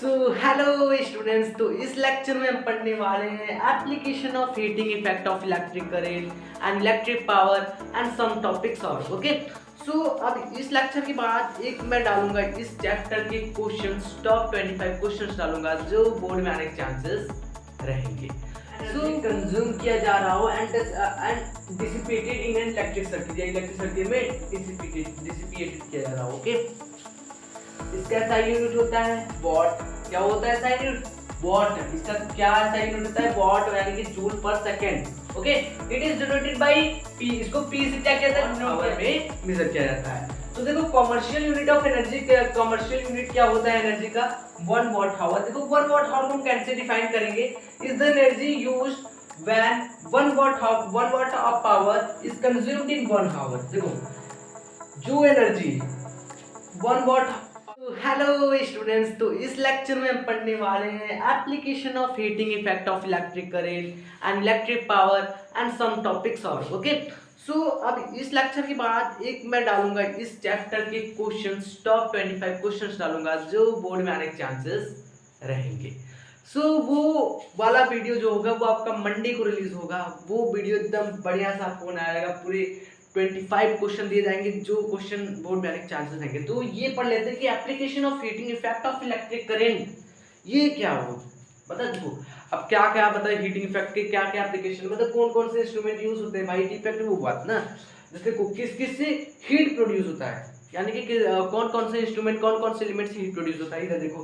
Hello students, तो इस lecture में हम पढ़ने वाले हैं application of heating effect of electric current and electric power and some topics और ओके। अब इस लेक्चर के बाद एक मैं डालूंगा इस चैप्टर के क्वेश्चंस, टॉप 25 क्वेश्चंस डालूंगा जो बोर्ड में आने के चांसेस रहेंगे। कंज्यूम किया जा रहा हो and dissipated in an electric circuit या इलेक्ट्रिक सर्किट में डिसिपेटेड किया जा रहा हो ओके। इसका SI यूनिट होता है वॉट। क्या होता है SI यूनिट? वॉट। इसका क्या SI यूनिट होता है? वॉट, यानी कि जूल पर second okay. It is denoted by P। इसको P से क्या कहते हैं? पावर में मेजर किया जाता है। तो देखो commercial unit of energy, commercial unit क्या होता है एनर्जी का? 1 वाट आवर। देखो 1 वाट आवर को हम कैसे डिफाइन करेंगे? Is the energy used when 1 watt of power is consumed in 1 hour. देखो जो एनर्जी 1 वाट। हेलो स्टूडेंट्स, तो इस लेक्चर में हम पढ़ने वाले हैं application of heating effect of electric current and electric power and some topics और ओके। अब इस लेक्चर के बाद एक मैं डालूंगा इस चैप्टर के क्वेश्चंस, टॉप 25 क्वेश्चंस डालूंगा जो बोर्ड में आने के चांसेस रहेंगे। वो वाला वीडियो जो होगा वो आपका मंडे को रिलीज होगा। वो वीडियो एकदम बढ़िया सा फोन आएगा, पूरे 25 क्वेश्चन दिए जाएंगे जो क्वेश्चन बोर्ड में आने के चांसेस रहेंगे। तो ये पढ़ लेते हैं कि application of heating effect of electric current ये क्या हो। बता दो अब क्या क्या बताए हीटिंग इफेक्ट के क्या क्या एप्लीकेशन, मतलब कौन कौन से इंस्ट्रूमेंट यूज होते हैं भाई हीट इफेक्ट वो बात ना। जैसे किस किस से हीट प्रोड्यूस होता है, यानी कि कौन कौन से इंस्ट्रूमेंट कौन कौन से एलिमेंट से हीट प्रोड्यूस होता है। इधर देखो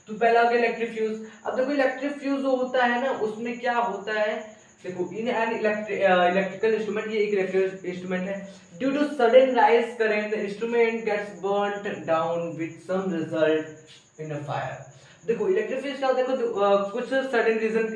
तो पहला हो गया इलेक्ट्रिक फ्यूज। अब देखो इलेक्ट्रिक फ्यूज जो होता है ना उसमें क्या होता है, देखो इन एन इलेक्ट्रिकल इंस्ट्रूमेंट, ये एक इलेक्ट्रिकल इंस्ट्रूमेंट है। Due to sudden rise current the instrument gets burned down with some result in a fire. देखो इलेक्ट्रिक फ्यूज क्या होता है, देखो कुछ सडन रीजन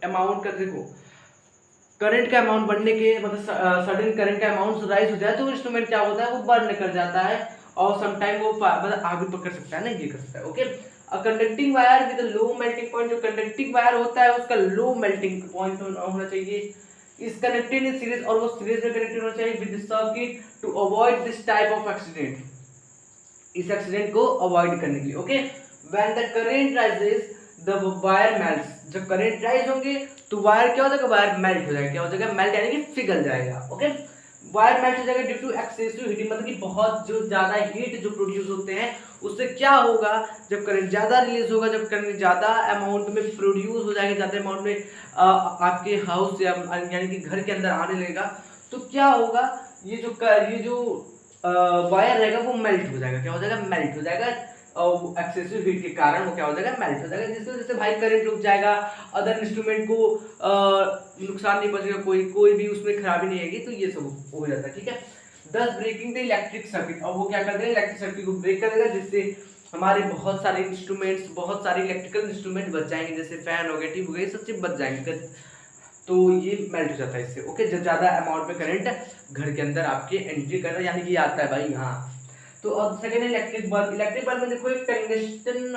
अमाउंट का, देखो करंट का अमाउंट बढ़ने के मतलब सडन करंट का अमाउंट राइज हो जाए तो इंस्ट्रूमेंट क्या होता है वो बर्न कर जाता है और सम टाइम वो मतलब आग भी पकड़ सकता है ना, ये कर सकता है okay. Conducting wire with low melting point, जो कंडक्टिंग वायर होता है उसका लो मेल्टिंग पॉइंट होना चाहिए। इस कनेक्टेड इन सीरीज और वो सीरीज में कनेक्टेड होना चाहिए with circuit to avoid this type of accident, इस एक्सीडेंट को अवॉइड करने के लिए okay. When the current rises the wire melts, जब करंट राइज होंगे तो वायर क्या हो जाएगा, वायर मेल्ट हो जाएगा। क्या हो जाएगा? मेल्ट, यानी कि पिघल जाएगा ओके। वायर मेल्ट हो जाएगा ड्यू टू एक्सेसिव हीटिंग, मतलब कि बहुत जो ज्यादा हीट जो प्रोड्यूस होते हैं उससे क्या होगा, जब करंट ज्यादा रिलीज होगा, जब करंट ज्यादा अमाउंट में प्रोड्यूस हो जाएगा, ज्यादा अमाउंट में आपके हाउस या यानी कि घर के अंदर आने लगेगा तो क्या होगा, ये जो वायर रहेगा वो मेल्ट हो जाएगा। क्या हो जाएगा? मेल्ट हो जाएगा और एक्सेसिव हीट के कारण वो क्या हो जाएगा? मेल्ट हो जाएगा, जिसकी वजह से भाई करंट रुक जाएगा, अदर इंस्ट्रूमेंट को नुकसान नहीं पहुंचेगा, कोई भी उसमें खराबी नहीं आएगी, तो ये सब हो जाता है ठीक है। दस ब्रेकिंग द इलेक्ट्रिक सर्किट, और वो क्या कर देगा? इलेक्ट्रिक सर्किट को ब्रेक कर देगा, जिससे हमारे बहुत सारे इंस्ट्रूमेंट्स, बहुत सारे इलेक्ट्रिकल इंस्ट्रूमेंट बच जाएंगे, जैसे फैन हो गया, ट्यूब हो गया, सब चीज बच जाएंगे। तो ये मेल्ट हो जाता है इससे ओके, जब ज्यादा अमाउंट में करंट घर के अंदर आपके एंट्री कर रहा है, यानी कि आता है भाई हाँ। तो अब सेकंड है इलेक्ट्रिक बल्ब। इलेक्ट्रिक बल्ब में देखो एक टंगस्टन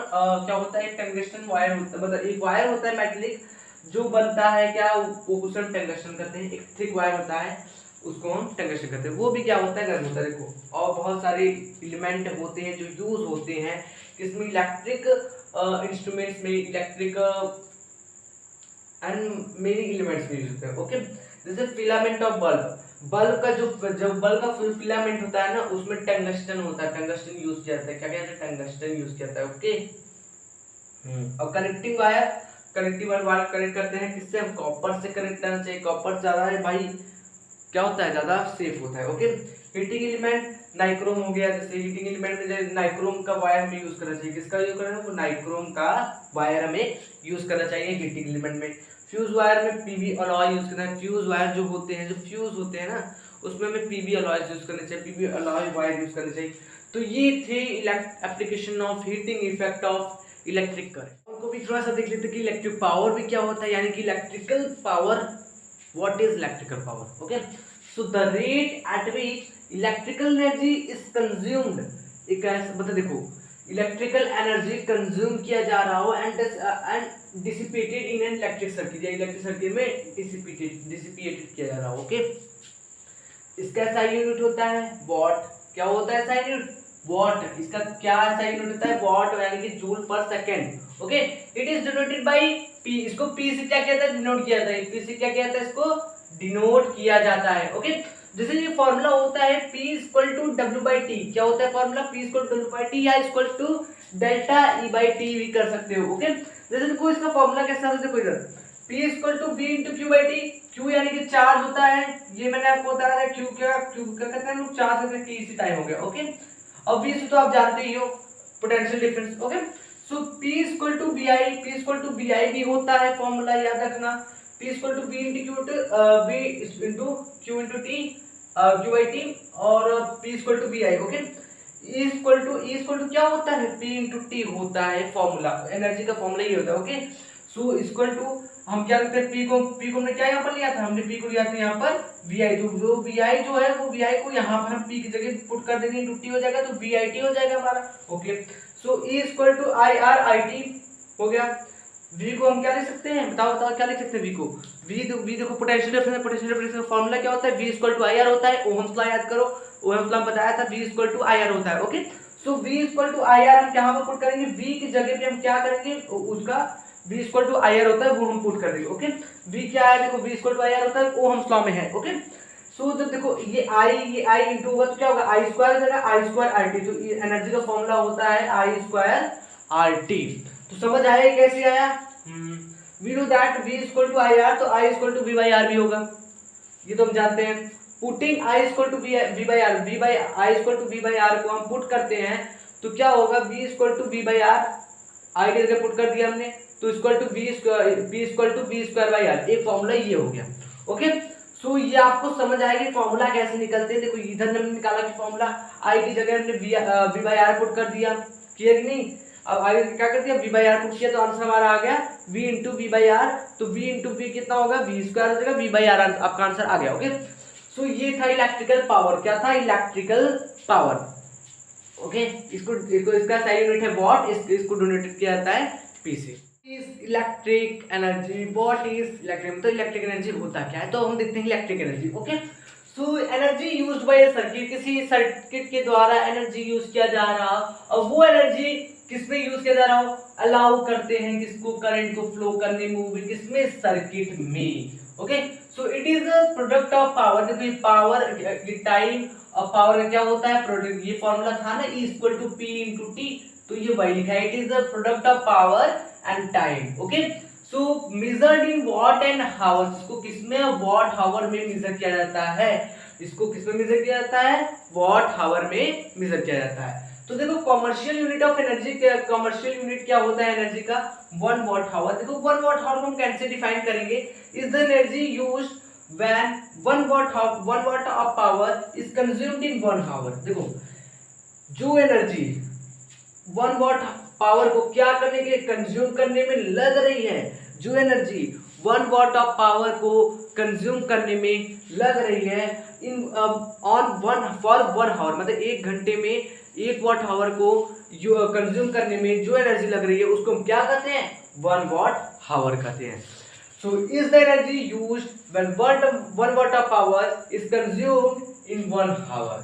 क्या होता है, एक टंगस्टन वायर होता है, मतलब एक वायर होता है मेटेलिक जो बनता है, क्या वो उसे हम टंगस्टन कहते हैं। एक थिक वायर होता है उसको हम टंगस्टन कहते हैं, वो भी क्या होता है, गर्म होता है देखो। और बहुत सारे एलिमेंट होते हैं जो यूज होते हैं किसमें, इलेक्ट्रिक इंस्ट्रूमेंट्स में, इलेक्ट्रिक एंड मेनी एलिमेंट्स में यूज होते हैं ओके। जैसे फिलामेंट ऑफ बल्ब, बल्ब का जो बल्ब का फिलामेंट होता है ना उसमें टंगस्टन होता है, टंगस्टन यूज किया जाता है। क्या कहते हैं? टंगस्टन यूज किया जाता है ओके। और connecting wire, connecting wire connect करते हैं किससे? हम कॉपर से कनेक्ट करना चाहिए, कॉपर ज्यादा है भाई क्या होता है, ज्यादा सेफ होता है ओके। हीटिंग एलिमेंट नाइक्रोम हो गया, जैसे हीटिंग एलिमेंट में नाइक्रोम का वायर हमें यूज करना चाहिए। किसका यूज करना है? वो नाइक्रोम का वायर हमें यूज करना चाहिए हीटिंग एलिमेंट में। फ्यूज वायर में पीवी अलॉय यूज करना है। फ्यूज वायर जो होते हैं, जो फ्यूज होते हैं ना उसमें हमें पीवी अलॉय यूज करना चाहिए, पीवी अलॉय वायर यूज करना चाहिए। तो ये थे application of heating effect of electric current. उनको भी थोड़ा सा देख लेते कि इलेक्ट्रिक पावर भी क्या होता है, यानी कि electrical power, what is electrical power okay. So the rate at which electrical energy is consumed, एक मतलब देखो इलेक्ट्रिकल एनर्जी कंज्यूम किया जा रहा हो and dissipated in an electric circuit या इलेक्ट्रिक सर्किट में डिसिपेटेड किया जा रहा हो ओके। इसका SI यूनिट होता है वॉट। क्या होता है SI यूनिट? वॉट, इसका क्या ऐसा यूनिट होता है, वॉट यानी कि जूल पर second. Okay, it is denoted by P, इसको पी से क्या किया जाता है, डिनोट किया जाता है, पी से क्या किया जाता है, इसको डिनोट किया जाता है। ओके, जैसे ये फॉर्मूला होता है P equal to W by T, क्या होता है formula, P equal to W by T या equal to delta E by T भी कर सकते हो। ओके, जैसे देखो इसका फॉर्मूला कैसा होता है, देखो इधर P equal to V into Q by T, Q यानी कि चार्ज होता है, ये मैंने आपको बताया था, क्यू क्या कहते हैं लोग, चार्ज करके टी इसी टाइम हो गया। ओके, अब V से तो आप जानते ही हो potential difference. Okay, so P equal to V I, P equal to V I भी होता है फॉर्मूला, याद रखना, P equal to V into Q into T Q by T, और P equal to V I. Okay, E equal to क्या होता है, P into T होता है फॉर्मूला, एनर्जी का फॉर्मूला ये होता है। ओके, सो इक्वल टू हम क्या करते हैं, P को हमने क्या यहाँ पर लिया था, हमने P को लिया था यहाँ पर VI, तो जो VI जो है वो VI को यहाँ पर हम P की जगह पुट कर देंगे, इंटू टी हो जाएगा, तो VIT हो जाएगा हमारा। Okay, so E equal to IRIT हो गया। V को हम क्या लिख सकते हैं, बताओ क्या लिख सकते हैं V को, V देखो पोटेंशियल डिफरेंस का फॉर्मूला क्या होता है, V इक्वल टू IR होता है, ओहम्स लॉ याद करो, ओहम्स लॉ बताया था, V इक्वल टू IR होता है। Okay, so V equal to IR हम यहाँ पर पुट करेंगे, V की जगह पे हम क्या करेंगे, उसका V इक्वल टू IR होता है वो हम पुट कर देंगे। ओके, V क्या है, देखो V इक्वल टू IR होता है, ओहम्स लॉ में है। ओके, सो जब देखो ये I इंटू होगा तो क्या होगा, I स्क्वायर हो जाएगा, I स्क्वायर RT, तो एनर्जी का फॉर्मूला होता है I स्क्वायर RT। तो समझ आया कैसे आया, we know that V equal to IR, तो I equal to V by R भी होगा, ये तो हम जानते हैं। Putting I equal to V by R, I equal to V by R को हम पुट करते हैं तो क्या होगा, V equal to V by R, I की जगह पुट कर दिया हमने, तो equal to V equal to V square by R, एक फॉर्मूला ये हो गया। ओके, सो ये आपको समझ आएगा फॉर्मूला कैसे निकलते हैं। देखो इधर हमने निकाला कि फॉर्मूला I की जगह हमने V बाई आर पुट कर दिया, क्लियर नहीं, अब आगे क्या कर दिया, V बाई आर पुट किया तो आंसर हमारा आ गया V into V by R, तो V इंटू वी कितना होगा, V स्क्वायर हो जाएगा, V बाई आर आपका आंसर आ गया। ओके, सो ये था इलेक्ट्रिकल पावर, क्या था, इलेक्ट्रिकल पावर। ओके, इसका सही यूनिट है वॉट, इसको डोनेटेड किया जाता है P से। Electric energy, what is electric, तो इलेक्ट्रिक एनर्जी होता क्या है, तो हम देखते हैं electric energy. Okay, so energy used by a circuit, किसी सर्किट के द्वारा एनर्जी यूज किया जा रहा, और वो एनर्जी किसमें यूज किया जा रहा हो, अलाउ करते हैं किसको, करंट को फ्लो करने मूव किसमें, सर्किट में। Okay, so it is a product of power, देखो ये पावर टाइम और पावर का क्या होता है प्रोडक्ट, ये फॉर्मूला था ना E equal to P into T, तो ये वही लिखा है, it is the product of power and time. Okay, so measured in watt and hour, इसको किसमें, वॉट हावर में मेजर किया जाता है, इसको किसमें मेजर किया जाता है, वॉट हावर में मेजर किया जाता है। तो देखो commercial unit of energy, commercial unit क्या होता है एनर्जी का, 1 वॉट हावर। देखो 1 वॉट हावर को हम कैसे डिफाइन करेंगे, is the energy used when 1 watt of power is consumed in 1 hour। देखो जो एनर्जी 1 watt पावर को क्या करने के लिए, कंज्यूम करने में लग रही है, जो एनर्जी 1 watt ऑफ पावर को कंज्यूम करने में लग रही है इन ऑन 1 hour, मतलब 1 घंटे में 1 watt hour को कंज्यूम करने में जो एनर्जी लग रही है उसको हम क्या कहते हैं, 1 watt hour कहते हैं। So is the energy used when 1 watt of power is consumed in 1 hour?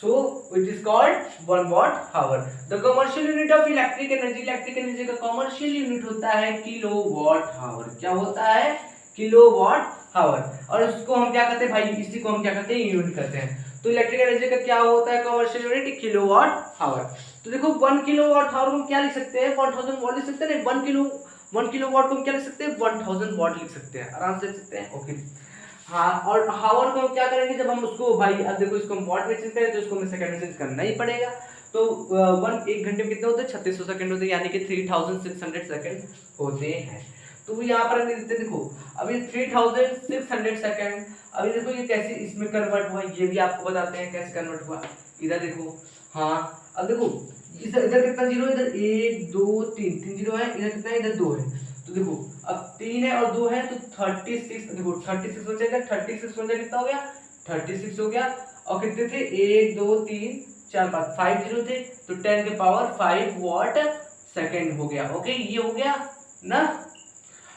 So it is called 1 watt hour. The commercial unit of electric energy का commercial unit होता है kilowatt hour। क्या होता है, kilowatt hour। और इसको हम क्या कहते हैं भाई, इसी को हम क्या कहते हैं, यूनिट कहते हैं। तो इलेक्ट्रिक एनर्जी का क्या होता है कमर्शियल यूनिट, किलोवाट हावर। तो देखो 1 किलोवाट हावर को क्या लिख सकते हैं, 1000 वॉट लिख सकते हैं, 1 किलोवाट को हम क्या लिख सकते हैं, 1000 वॉट लिख सकते हैं, आराम से लिख सकते हैं। ओके, हाँ, और हावर को हम क्या करेंगे, जब हम उसको भाई अब देखो इसको हम वॉट में चेंज करें तो इसको हमें सेकंड में चेंज करना ही पड़ेगा। तो 1 घंटे में कितने होते हैं, 3600 सेकंड होते हैं, यानी कि 3600 सेकंड होते हैं। तो यहाँ पर हमने देते देखो अभी 3600 सेकंड, अभी देखो ये कैसे इसमें कन्वर्ट हुआ, ये भी आपको बताते हैं कैसे कन्वर्ट हुआ। इधर देखो, हाँ अब देखो इधर कितना जीरो, इधर 1 2 3 जीरो है, इधर कितना है, इधर 2 है। तो देखो अब 3 है और 2 है तो 36, देखो 36 हो जाएगा, 36 हो जाएगा, कितना हो गया, 36 हो गया। और कितने थे, 1 2 3 4 5 जीरो थे, तो 10 के पावर 5 वॉट सेकेंड हो गया। ओके, ये हो गया ना,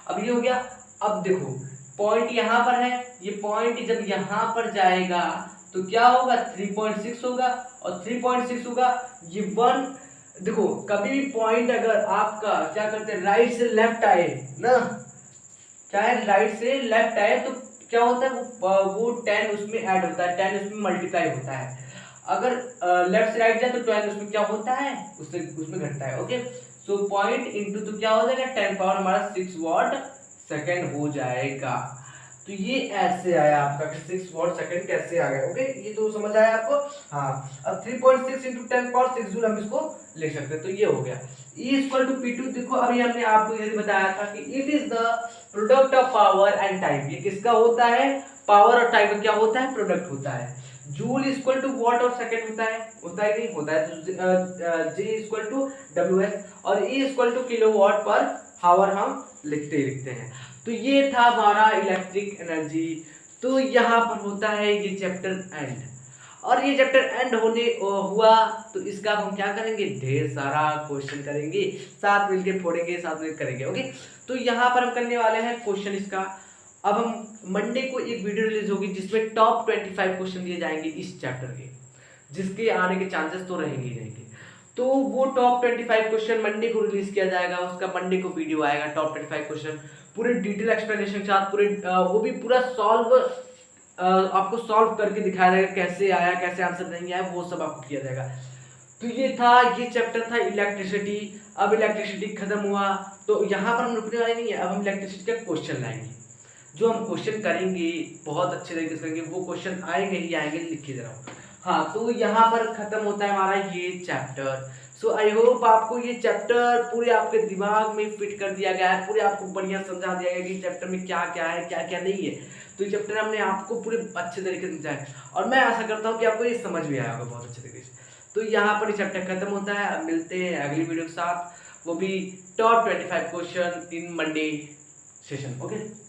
अब ये हो गया। अब देखो पॉइंट यहाँ पर है, ये पॉइंट जब यहाँ पर जाएगा तो क्या होगा 3.6 होगा, और 3.6 होगा ये 1। देखो कभी भी पॉइंट अगर आपका क्या करते हैं राइट से लेफ्ट आए ना, चाहे राइट से लेफ्ट आए तो क्या होता है वो 10 उसमें ऐड होता है, 10 उसमें मल्टीप्लाई होता है। अगर लेफ्ट से राइट जाए तो 12 उसमें क्या होता है उससे उसमें घटता है। ओके, सो पॉइंट इंटू तो क्या हो जाएगा 10 पावर हमारा 6 वॉट सेकंड हो जाएगा। तो ये ऐसे आया आपका कि 6 वॉट सेकंड कैसे आ गया। ओके, ये तो समझ आया आपको। हाँ, अब 3.6 इंटू 10 पावर 6 जूल हम इसको लिख सकते हैं। तो ये हो गया E इक्वल टू P2। देखो अभी हमने आपको ये बताया था कि it is the product of power and time. ये किसका होता है, पावर और टाइम का क्या होता है, प्रोडक्ट होता है। जूल इक्वल टू वॉट और सेकंड होता है नहीं होता है। तो J इक्वल टू WS और E equal to kilowatt per hour हम लिखते हैं। तो ये था हमारा इलेक्ट्रिक एनर्जी। तो यहाँ पर होता है ये चैप्टर एंड, और ये चैप्टर एंड होने हुआ तो इसका हम क्या करेंगे, ढेर सारा क्वेश्चन करेंगे, साथ मिलके फोड़ेंगे, साथ मिलकर करेंगे। ओके, तो यहाँ पर हम करने वाले हैं क्वेश्चन इसका। अब हम मंडे को एक वीडियो रिलीज होगी जिसमें टॉप 25 क्वेश्चन दिए जाएंगे इस चैप्टर के, जिसके आने के चांसेस तो रहेंगे ही रहेंगे। तो वो टॉप 25 क्वेश्चन मंडे को रिलीज किया जाएगा, उसका मंडे को वीडियो आएगा टॉप 25 क्वेश्चन पूरे डिटेल एक्सप्लेनेशन के साथ, पूरे वो भी पूरा सॉल्व आपको सॉल्व करके दिखाया जाएगा, कैसे आया कैसे आंसर नहीं आया वो सब आपको किया जाएगा। तो ये था, ये चैप्टर था इलेक्ट्रिसिटी। अब इलेक्ट्रिसिटी खत्म हुआ तो यहाँ पर हम रुकने वाले नहीं है, अब हम इलेक्ट्रिसिटी का क्वेश्चन लाएंगे। जो हम क्वेश्चन करेंगे बहुत अच्छे तरीके से करेंगे, वो क्वेश्चन आएंगे ही आएंगे, लिख दे रहा हूँ। हाँ, तो यहाँ पर खत्म होता है हमारा ये चैप्टर। सो आई होप आपको ये चैप्टर पूरे आपके दिमाग में फिट कर दिया गया है, पूरे आपको बढ़िया समझा दिया गया कि चैप्टर में क्या क्या है क्या क्या नहीं है। तो ये चैप्टर हमने आपको पूरे अच्छे तरीके से समझाया, और मैं आशा करता हूँ कि आपको ये समझ में आया होगा बहुत अच्छे तरीके से। तो यहाँ पर ये चैप्टर खत्म होता है। अब मिलते हैं अगली वीडियो के साथ, वो भी top 25 question in Monday session. Okay.